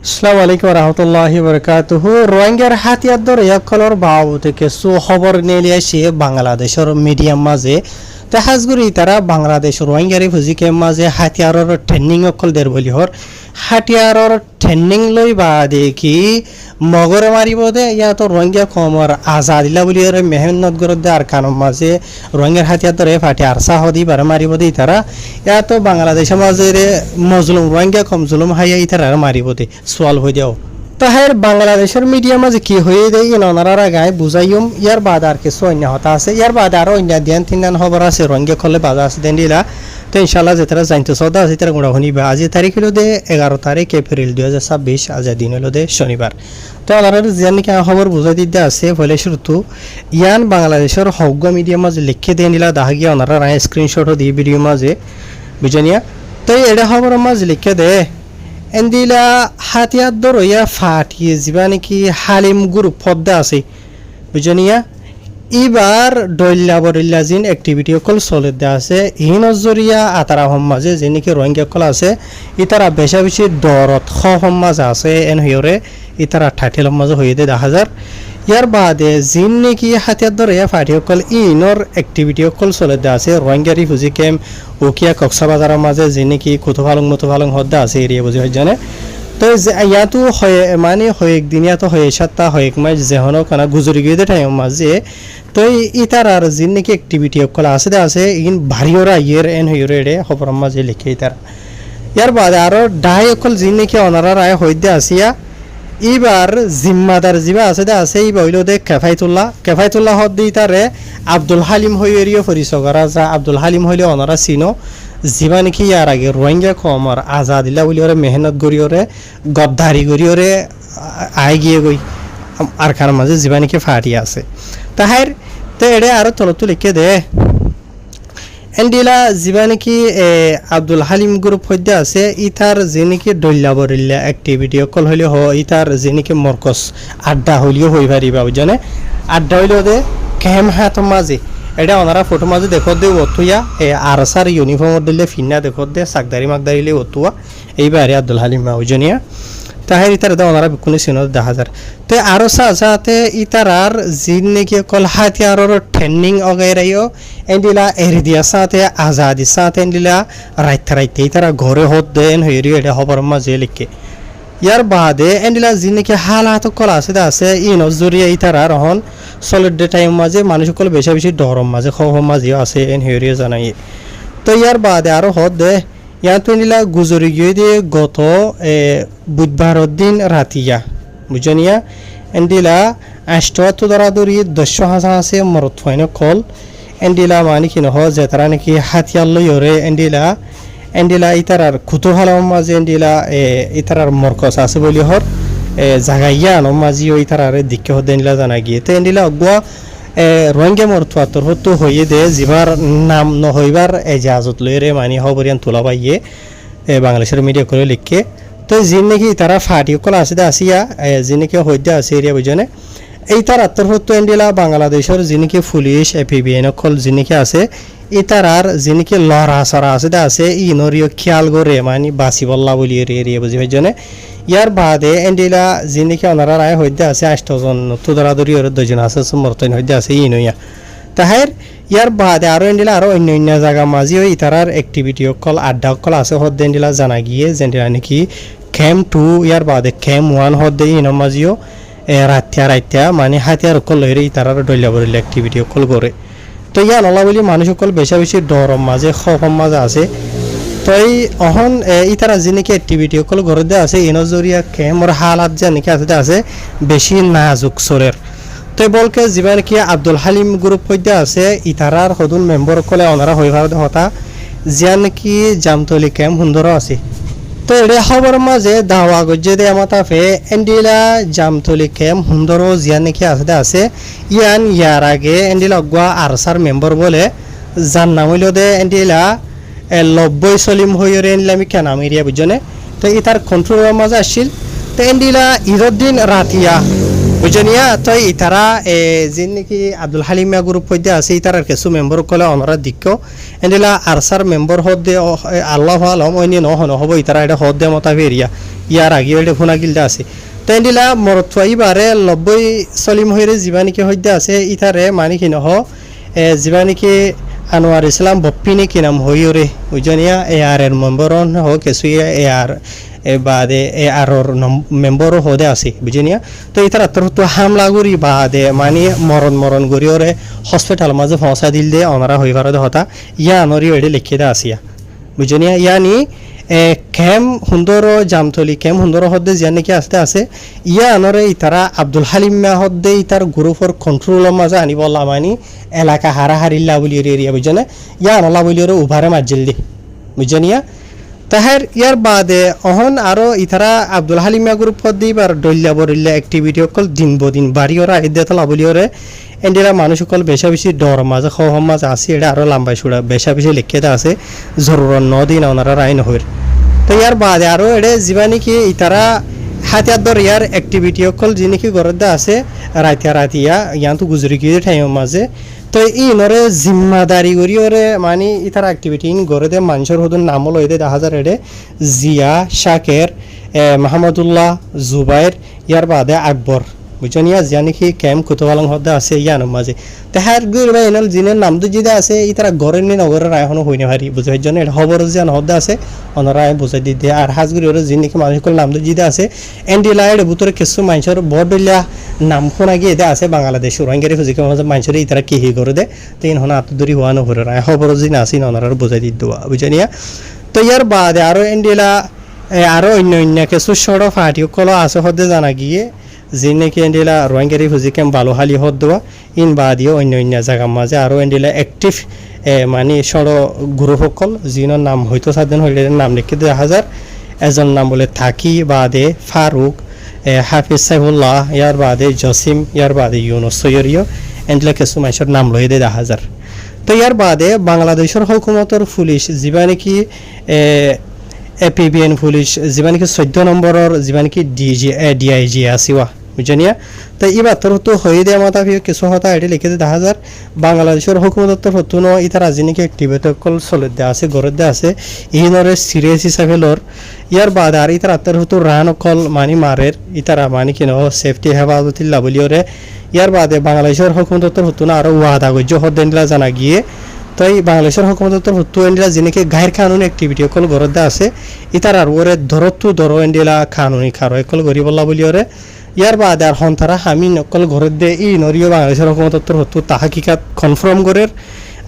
আসসালামু আলাইকুম রহমতুল্লাহি বরকাতুহু রোহিঙ্গার হাতিয়ার ধরে কলর বাউ থেকে খবর নিয়ে আসে বাংলাদেশের মিডিয়াম মাঝে তেহাজগুড়ি তারা বাংলাদেশ রোহিঙ্গারি ফুজিকে মাঝে হাতিয়ারর ট্রেনিং অকল দের বলি হর হাতিয়ারর ট্রেনিং লই বা দেখি মগরে মারিব দে ইয়াতো রোহিঙ্গা কমর আজাদিলা বলি মেহনত গর দে আর কানম মাঝে রোহিঙ্গার হাতিয়ার ধরে ফাটি আরসা হদি বারে মারিব দে তারা ইয়াতো বাংলাদেশের মাঝে মজলুম রোহিঙ্গা কম জুলুম হাইয়া ইতারা মারিব দে সোয়াল হয়ে দেও তাহের বাংলাদেশের মিডিয়া মাঝে কি হয়ে দেয় ইনারা গায়ে বুঝাইম ইয়ার বাদ আর কিছু অন্য হতা আছে ইয়ার বাদ আরো অন্য দিয়ান তিন খবর আছে রোহিঙ্গা খলে বাজা আছে দেন দিলা তো ইনশাল্লাহ যেতারা জানতে সদা আছে তারা গুণা শুনিবা আজি তারিখ হলো দে 11 তারিখ এপ্রিল 2026 আজ দিন হলো দে শনিবার তো আপনারা জিয়ান নাকি খবর বুঝাই দিতে আছে ফলে শুরু ইয়ান বাংলাদেশের হগ্গ মিডিয়া মাঝে লিখে দিয়ে নিলা দেখা গিয়ে ওনারা স্ক্রিনশটও দিয়ে ভিডিও মাঝে বুঝানিয়া তো এটা খবর মাঝে লিখে দে এন্দিলা হাতিয়ার দরইয়া ফাটিয়ে যাবা নাকি হালিম গ্রুপ পদ্মা আছে বুঝনিয়া এবার ডল্লা বরিল্লা জিন অ্যাক্টিভিটি অকল চলে দেওয়া আছে ইনজরিয়া আতারা সমাজে যে নাকি রোহিঙ্গা অকল আছে ইতারা বেশা বেশি দরত সমাজ আছে এন হইরে ইতারা ঠাঠিল সমাজে হয়ে দে 10,000 ইয়ার বাদে জিন নাকি হাতিয়ার দরইয়া ফাটি অকল ইনর অ্যাক্টিভিটি অকল চলে দেওয়া আছে রোহিঙ্গা রিফিউজি ক্যাম্প ওকিয়া কক্সবাজারের মাঝে যে নাকি কুতুফালং মতুফালং হদ্দা আছে এরিয়া বুঝি হয় জানে তো ইয়াতো হয় মানে হয়েক দিন ইয়াতো হয়ে সাতটা হয়েক মাস যেহনো কানা গুজরি গিয়ে টাইম মাঝে তো ইতার আর যে নাকি অ্যাক্টিভিটি অকল আছে ইন ভারিওরা ইয়ের এন হইরে রে খবর মাঝে লিখে ইতার ইয়ার বাদে আরো ডাই অকল যে নাকি অনারা রায় হইতে আসিয়া এবার জিম্মাদার জিবা আছে এই বইল দে কেফাইতুল্লাহ হদ দি তারে আব্দুল হালিম হইরিও ফরিসগরা যা আব্দুল হালিম হইলে অনারা চিনো জিবা নাকি ইয়ার আগে রোহিঙ্গা কমর আজাদিল্লা বলি ওরে মেহনত গড়িওরে গদ্দারি গড়িওরে আই গিয়ে গই আর কার মাঝে জিবা নাকি ফাটি আছে তাহের তো এড়ে আরো তলতো লিখে দে এন্ডিলা জিবা নাকি আব্দুল হালিম গ্রুপ হইতে আছে ইতার যে নাকি ডল্লা বরিল্লা অ্যাক্টিভিটি অকল হইলে ইতার যে নাকি মরকস আড্ডা হইলেও হই পারিবা বুঝনে আড্ডা হইলেও দে ক্যাম হাত মাঝে এটা ওনারা ফটো মাঝে দেখো দে অতুয়া আরসার ইউনিফর্ম দিলে ফিনা দেখো দে সাকদারি মাকদারিলে অতুয়া এইবারে আব্দুল হালিম বুঝনিয়া তাহের ইতার দা ওনারা কোনো সিনো 10,000 তো আরো সাথে ইতারার জিন নাকি কল হাতিয়ারর ট্রেনিং অগাইরাইও এন্ডিলা এরিদিয়া সাথে আজাদি সাথে এন্ডিলা রাইতে ইতারা ঘরে হদ দেন হইরি এটা খবর মাঝে লিখে ইয়ার বাদে এন্ডিলা জিন নাকি হালাত কল আছে ইনজরিয়া ইতারা রহন সলিড ডে টাইম মাঝে মানুষ কল বেশি ডরম মাঝে খবর মাঝে আছে এন হইরি জানাই তো ইয়ার বাদে আরো হদ দে ইয়াত এন্ডিলা গুজরি গিয়ে দিয়ে গত বুধবার দিন রাতিয়া বুঝনিয়া এন্ডিলা আষ্টত দরাদরি 10,000 আছে মরত ফাইন কল এন্ডিলা মানে কি নহ যে তারা নাকি হাতিয়ার লইরে এন্ডিলা ইতারার কুতুহালাম মাঝে এন্ডিলা ইতারার মরকস আছে বলি হর জাগাইয়া ন মাঝিও ইতারার দিকে হদ এন্ডিলা জানা গিয়ে তো এন্ডিলা অগুয়া রোহিঙ্গা মরতুয়াতর হতো হইয়ে দে জিবার নাম নহইবার এজাজত লইরে মানে হবরিয়ান তোলা পাইয়ে বাংলাদেশের মিডিয়া করে লিখে তো যিন নাকি তারা ফাটি কল আসিয়া যিন নাকি হইতে আছে এরিয়া বুঝনে এই তার আত্মর হতো এন্ডিলা বাংলাদেশের যিন নাকি পুলিশ এপিবিএন কল যিন নাকি আছে ইতারার যিন নাকি লড়া সরা আছে ইনরিও খেয়াল করে মানে বাসি বল্লা বলি এরিয়া বুঝি বুঝনে ইয়ার বাদে এন্ডিলা যিন নাকি ওনারা রায় হইতে আছে 8জন তুদরাদরি ওর 2জন আছে সমর্থন হইতে আছে ইনইয়া তাহের ইয়ার বাদে আরো এন্ডিলা আরো অন্য জায়গা মাঝিও ইতারার অ্যাক্টিভিটি কল আড্ডা কল আছে হদ এন্ডিলা জানা গিয়ে যেন্ডিলা নাকি ক্যাম্প 2 ইয়ার বাদে ক্যাম্প 1 হদ ইন মাঝিও রাতিয়া মানে হাতিয়ার কল লইরে ইতারার ডল্লা বরিল অ্যাক্টিভিটি কল করে তো ইয়া নলা বলি মানুষ কল বেশি ডরম মাঝে খফম মাঝে আছে তো এই অহন ইতারা যে নাকি অ্যাক্টিভিটি কল ঘরে দে আছে ইনজরিয়া ক্যাম্পর হালাত যে নাকি আছে বেশি নাজুক সরের তো বলকে যিবা নাকি আব্দুল হালিম গ্রুপ হইতে আছে ইতারার হদুন মেম্বার কলে ওনারা হইবার হতা জিয়া নাকি জামতলি ক্যাম্প সুন্দর আছে তো এটা খবর মাঝে দাওয়া গজ্জে দে আমাতাফে এন্ডিলা জামতলি ক্যাম্প সুন্দর জিয়া নাকি আছে ইয়ান ইয়ার আগে এন্ডিলা গুয়া আরসার মেম্বার বলে যার নাম হইল দে এন্ডিলা 90 সলিম হইরে এনলামি কেনাম এরিয়া বুঝনে তো ইতার কন্ট্রোলের মাঝে আসছিল তো এন্ডিলা ঈদের দিন রাতিয়া বুঝনিয়া তো ইতারা যে নাকি আব্দুল হালিম গ্রুপ হইতে আছে ইতারার কিছু মেম্বার কলে অনরা দিক্ষ এন্ডিলা আরসার মেম্বার হদে আল্লাহ আলম অন্য নহন হব ইতারা এটা হদে মতা ফেরিয়া ইয়ার আগে এটা ফোনা গিলটা আছে তো এন্ডিলা মরতফাই বারে 90 সলিম হইরে জীবানিকে হইতে আছে ইতারে মানে কি নহ জীবানিকে আনোয়ার ইসলাম বপ্পিনি কি নাম হইরে বুঝনিয়া এর মেম্বরন হ কিছু এর বাদে আরর মেম্বারও হদে আছে বুঝিনিয়া তো ইতার তো হামলা করি বাদে মানে মরণ করিওরে হসপিটাল মাঝে পৌঁছা দিল দে ওনারা হইবার হতা ইয়া আনরি ওইডে লিখে দে আসিয়া বুঝিনিয়া ইয়ানি ক্যাম সুন্দর জামতলি ক্যাম সুন্দর হদে জিয়া নাকি আসতে আছে ইয়া আনরে ইতারা আব্দুল হালিম হদে ইতার গ্রুপর কন্ট্রোলের মাঝে আনিব মানে এলাকা হারাহারিল্লা বলি এরিয়া বুঝনে ইয়া আনলা বলি উভারে মাজিল দি বুঝনিয়া তাহার ইয়ার বাদে অহন আরো ইতারা আব্দুল হালিমিয়া গ্রুপ দিই আর ডল্লা বরিল্লা অ্যাক্টিভিটি অকল দিন বদিন বাড়ি ওরা আইদাতলা বলি ওরে এন্ডিরা মানুষ সকল বেশা বেশি ডর মাঝে খাওয়া মাঝে আসি এটা আরো লম্বাই সুড়া বেশা বেশি লিখে আছে জরুরত নদিন ওনারা রাইন হইর তো ইয়ার বাদে আরো এটা জীবানি কি ইতারা হাতিয়ার দর ইয়ার অ্যাক্টিভিটি অকল যিনি কি গরদা আছে রাতিয়া ইয়ান তো গুজরি গিয়ে ঠাইম মাঝে তো ইনরে জিম্মাদারি করি ওরে মানে ইতার অ্যাক্টিভিটি ইন গড়ে দে মানুষের হদুন নাম লই দে 1000 এডে জিয়া শাকের মাহমুদুল্লাহ জুবাইর ইয়ার বাদে আকবর বুঝনিয়া জানি কি ক্যাম্প কুতবালং হদা আছে ইয়ান মাঝে তাহার গুর ভাই এনল জিনের নাম তো জিদা আছে ইতারা গরের নি নগরের এখনো হইনে হারি বুঝাই জন্য এটা খবর জিয়ান হদা আছে ওনারা বুঝাই দি আর হাজগুরি ওরে জিন কি মানুষ কল নাম তো জিদা আছে এন্ডিলাইড ভিতরে কিছু মানুষের বড়ডলিয়া নাম ফোনা গিয়ে দে আছে বাংলাদেশ রোহিঙ্গারি ফুজিকে মাঝে মানুষের ইতারা কি করে দে তো ইন হনা আতদরি হওয়া নহরে রায় খবর জিন আসি ওনারা বুঝাই দি দেওয়া বুঝনিয়া তো ইয়ার বাদে আরো এন্ডিলা আরো অন্য কিছু সড় ফাটি কল আছে হদে জানা গিয়ে যিনি কি এন্ডিলা রোহিঙ্গারি ফুজিকে বালুহালি হদ দেওয়া ইন বাদিও অন্য জায়গার মাঝে আরো এন্ডিলা অ্যাক্টিভ মানে সড় গ্রুপসকল যিনৰ নাম হয়তো সাধারণ হইলে নাম লিখে 1000 এজন নাম বলে থাকি বাদে ফারুক হাফিজ সাইফুল্লাহ ইয়ার বাদে জসিম ইয়ার বাদে ইউনুস সৈয়রিও এন্ডিলা কিছু মানুষের নাম লই দে 1000 তো ইয়ার বাদে বাংলাদেশের হুকুমতর পুলিশ যিবা নাকি এপিবিএন পুলিশ যিবা নাকি 14 নম্বরের যিবা নাকি ডিআইজি আসিওয়া বুঝনিয়া তো এবার তোর তো হয়ে দেওয়া মাথা কিছু হতা এটি লিখে দে 1000 বাংলাদেশের হুকুমতর হতুন ইতার রাজনীতি অ্যাক্টিভিটি কল চলে দে আছে গড়ে দে আছে ইনরে সিরিয়াস হিসাবে লর ইয়ার বাদ আর ইতার আত্মার হতো রান কল মানি মারের ইতারা মানি কিনো সেফটি হেফাজতিল্লা বলিওরে ইয়ার বাদে বাংলাদেশের হুকুমতর হতুন আরো ওয়াদা গজ্য হদ্দেনলা জানা গিয়ে তো এই বাংলাদেশের হুকুমতর হতো এন্ডিলা যিনিকে গায়ের কানুন অ্যাক্টিভিটি কল গড়ে দে আছে ইতার আর ওরে ধরতো ধরো এন্ডিলা কানুনি খারো কল গরিবল্লা বলিওরে ইয়ার বাদ আর হন্তারা আমি নকল ঘরের দে ই নরিও বাংলাদেশের হুকুমতর হতো তাহাকিকাত কনফার্ম করের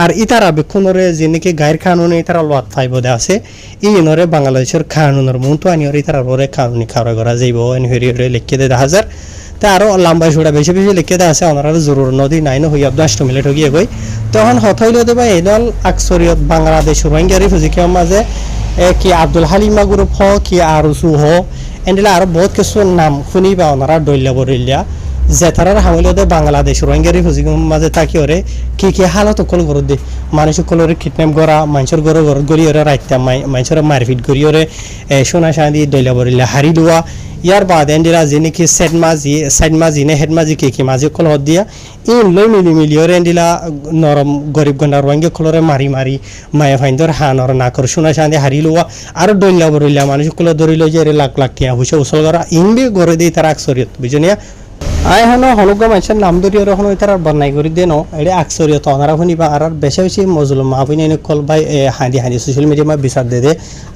আর ইতারা বেক্ষণরে যিনিকে গায়ের কানুনে ইতারা লোয়াত ফাইব দে আছে ই নরে বাংলাদেশের কানুনের মতো আনিওর ইতারা ওরে কানুনি খাওয়া করা যাইব এন হরিয়রে লিখে দে 1000 তা আরো লম্বা সুড়া বেশি বেশি লিখে দে আছে ওনারা জরুর নদী নাইনো হই 10 মিনিট গিয়ে গই তখন হথইল দেবা এদল আকসরিয়ত বাংলাদেশ রোহিঙ্গারি ফুজিকে মাঝে কি আব্দুল হালিমা গ্রুপ হ কি আরসু হ এন্ডিলা আরো বহুত কিছু নাম শুনি বা ওনারা ডইলা বরিল্লা যে তারার হামলিতে বাংলাদেশ রোহিঙ্গারি ফুজিকে মাঝে থাকি ওরে কি হালত কল করে দে মানুষ কলরে কিডন্যাপ করা মানুষের ঘর গড়ি ওরে রাইতা মানুষের মারপিট করি ওরে সোনা সাঁদি ডইলা বরিল্লা হারি দেওয়া ইয়ার বাদ এন্ডিরা যিনি কি সাইড মাজি নে হেড মাজি কি মাঝে কল হদ দিয়া ইন লই মিলি ওরে এন্ডিলা নরম গরিব গন্ডা রোহিঙ্গা কলরে মারি মায়া ফাইন্দর হানর নাকর সোনা সাঁদি হারি লোয়া আর ডইলা বরিল্লা মানুষ কল ধরিল যে লাখ লাখ টিয়া হুসে উসল করা ইনবি গড়ে দিয়ে তারা আকসরিয়ত বুঝনিয়া আই হন হনুগ্র মানুষের নাম ধরি ওরা হন তারা বনাই করে দেন এটা আকসরিয়ত ওনারা শুনিবা আর বেশি বেশি মজলুম মাহবিন এনে কল ভাই হাঁদি সোশ্যাল মিডিয়া মা বিচার দে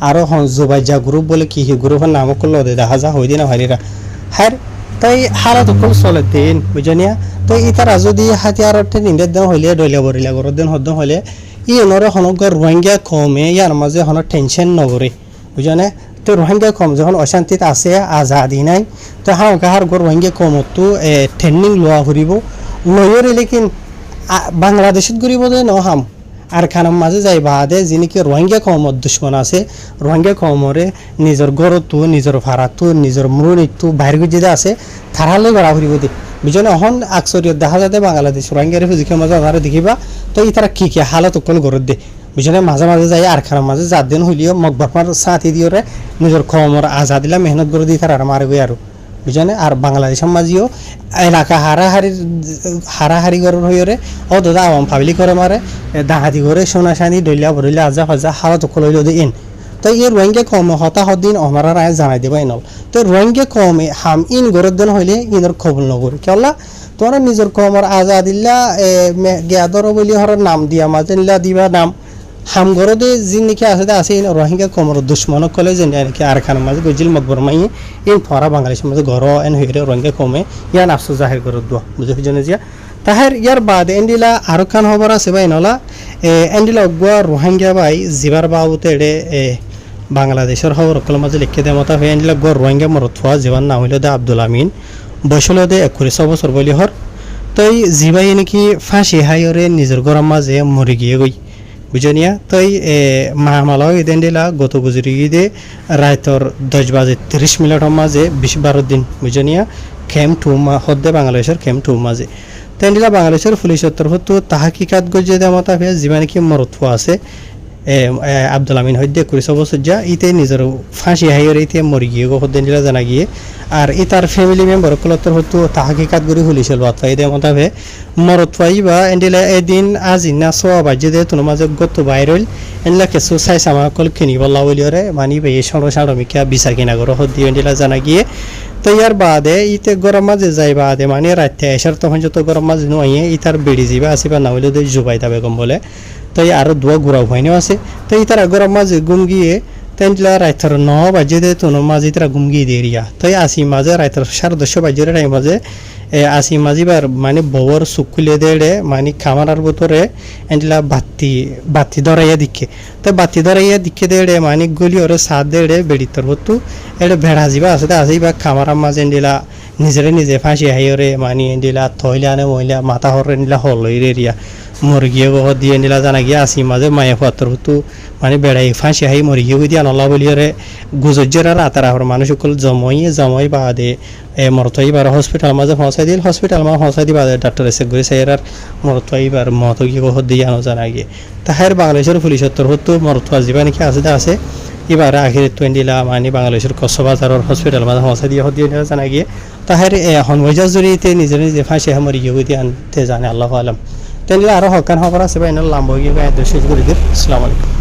আরো হন জুবাই যা গ্রুপ বলে কি গ্রুপের নাম করলো দে দেখা যা হই দিন হারিরা হ্যাঁ তাই হালাত কল চলে দিন বুঝনিয়া তো ইতারা যদি হাতিয়ার নিন্দে দেন হইলে ডইলা বরিলা গর দেন হদ হলে ই নরে হনুগ্র রোহিঙ্গা কমে ইয়ার মাঝে হন টেনশন নগরে বুঝনে তো রোহিঙ্গা কম যখন অশান্তিত আছে আজাদি নাই তো হাঁ কাহার গর রোহিঙ্গা কমতো ট্রেনিং লোৱা ফুৰিব লয়রে লেকিন বাংলাদেশত ঘুরিব দে নহাম আর খানার মাঝে যাই বাদে যিনিকি রোহিঙ্গা কমত দুশ্মন আছে রোহিঙ্গা কমরে নিজের গরতো নিজের ভাড়াতো নিজের মুরনিতো বাহির গুজিদে আছে থারালৈ গড়া ফুরিব দে বুঝনে অহন আকসরিয়ত দেখা যাতে বাংলাদেশ রোহিঙ্গার ফুজিকে মাঝে ওনারা দেখিবা তো ই তারা কি হালত অকল গরত দে বুঝনে মাঝে মাঝে যাই আর খানার মাঝে 4 দিন হইলিও মকবরমার সাথী দিওরে নিজের কমর আজাদিলা মেহনত করে দি তারা মারে গই আর বুঝানে আর বাংলাদেশের মাঝেও এলাকা হারাহারি গরর হইরে ও দাদা আওয়াম পাবলিক করে মারে ডাহাতি করে সোনাশানি দলিয়া বদলিয়া আজা ফাজা হারা তো কলইল ইন তো এই রোহিঙ্গা কমে হতাহদিন আমার রায় জানাই দেবা ইনল তো রোহিঙ্গা কমে হাম ইন গরর দিন হইলে ইনর কবুল নগর কেলা তোমরা নিজের কমর আজাদিল্লা গেয়াদর বলি হর নাম দিয়া মাজিল্লা দিবা নাম হাম গরদে জিন নাকি আছে ইন রোহিঙ্গা কমর দুশ্মন কলে যেন নাকি আর খান মাঝে গজিল মকবর মাই ইন ফরা বাংলাদেশের মাঝে ঘর এন হইরে রোহিঙ্গা কমে ইয়ান আফসোস জাহির করে দোয়া বুঝে ফিজনে জিয়া তাহের ইয়ার বাদ এন্ডিলা আরো খান খবর আছে ভাই নলা এন্ডিলা অগুয়া রোহিঙ্গা ভাই জিবার বাবুতে এড়ে বাংলাদেশের খবর কল মাঝে লিখে দেয় মতা হয়ে এন্ডিলা গড় রোহিঙ্গা মরথুয়া জীবন নাম হইল দে আব্দুল আমিন বয়সল দে 21 বছর বলি হর তই জিবাই নাকি ফাঁসি হাইরে নিজের গরম মাঝে মরি গিয়ে গই বুঝনিয়া তই মাহমালাও ইদেন দিলা গত গুজরি দে রায়তর 10:30 মাঝে 12 দিন বুঝনিয়া খেম টুমা হদ্দে বাংলাদেশের খেম টু মাঝে তেন দিলা বাংলাদেশের পুলিশের তরফ তো তাহাকিকাত গজে দেওয়া মতা ফে জীবা নাকি মরথুয়া আছে আব্দুল আমিন হদ্দে 21 বছর যা ইতে নিজের ফাঁসি হাইরে ইতে মরি গিয়ে গো হদ্দে দিলা জানা গিয়ে আর ই তার ফ্যামিলি মেম্বার কলতর হতো তাহাকিকাত গরি হুলিছিল বাতফাই দে মতাবে মরতফাই বা এন্ডিলা এদিন আজি না সোয়া বাজে দে তুনো মাঝে গত বাইরল এনলা কেসু সাই সামা কল কিনি বলা বলিরে মানি বে সরো সারো মিকা বিচার কিনা গরো হদ্দি এন্ডিলা জানা গিয়ে তো ইয়ার বাদে ইতে গরম মাঝে যাই বাদে মানে রাতে এসার তখন যত গরম মাঝে নয় ইতার বেড়ি যাবা আসিবা না হইলে দে জুবাইতা বেগম বলে তো আরো দুয়া ঘুরাও হয়নিও আছে তো ইতার গরম মাঝে গুম গিয়ে তেনলা রাইতর 9 বাজে দে তুনো মাঝে ইতারা গুম গিয়ে দেরিয়া তো আসি মাঝে রাইতর 10:30 বাজে টাইম মাঝে আসি মাঝিবার মানে বউর সুকুলে দেড়ে মানে খামারার ভিতরে এন্ডিলা বাতি ধরাইয়া দিকে তো বাতি ধরাইয়া দিকে দেড়ে মানে গলি ওরে সাত দেড়ে বেড়িতর হতো এটা ভেড়া যাবা আছে আসিবা খামারার মাঝে এন্ডিলা নিজে ফাঁসি হাইরে মানে এন্ডিলা থইলে আনে মহিলা মাথা হর এন্ডিলা হল এরিয়া মুরগিয়ে গহ দিয়ে নিলা জানা গিয়া আসি মাঝে মায়ে ফাতর হতো মানে বেড়াই ফাঁসি হাই মুরগিয়ে দিয়া নলা বলিয়ারে গুজজ্জেরা রাতারা হর মানুষ সকল জমই বাদে মরতইবার হসপিটাল মাঝে পৌঁছাই দিল হসপিটাল মা পৌঁছাই দিবা ডাক্তার এসে ঘুরে সাইরার মরতইবার মত গিয়ে গহ দিয়ে আনো জানা গিয়ে তাহের বাংলাদেশের পুলিশের তরফ তো মরতুয়া জীবা নাকি আছে এবার আখির টুয়েন্ডিলা মানে বাংলাদেশের কসবাজারের হসপিটাল মাঝে পৌঁছাই দিয়ে দিয়ে জানা গিয়ে তাহের হনমজার জড়িয়ে নিজে ফাঁসি হামরি গিয়ে দিয়ে আনতে জানে আল্লাহ আলম তেনলে আরো হকান খবর আছে বা এনার লাম্ব গিয়ে দেশ করে দিন আসসালামু আলাইকুম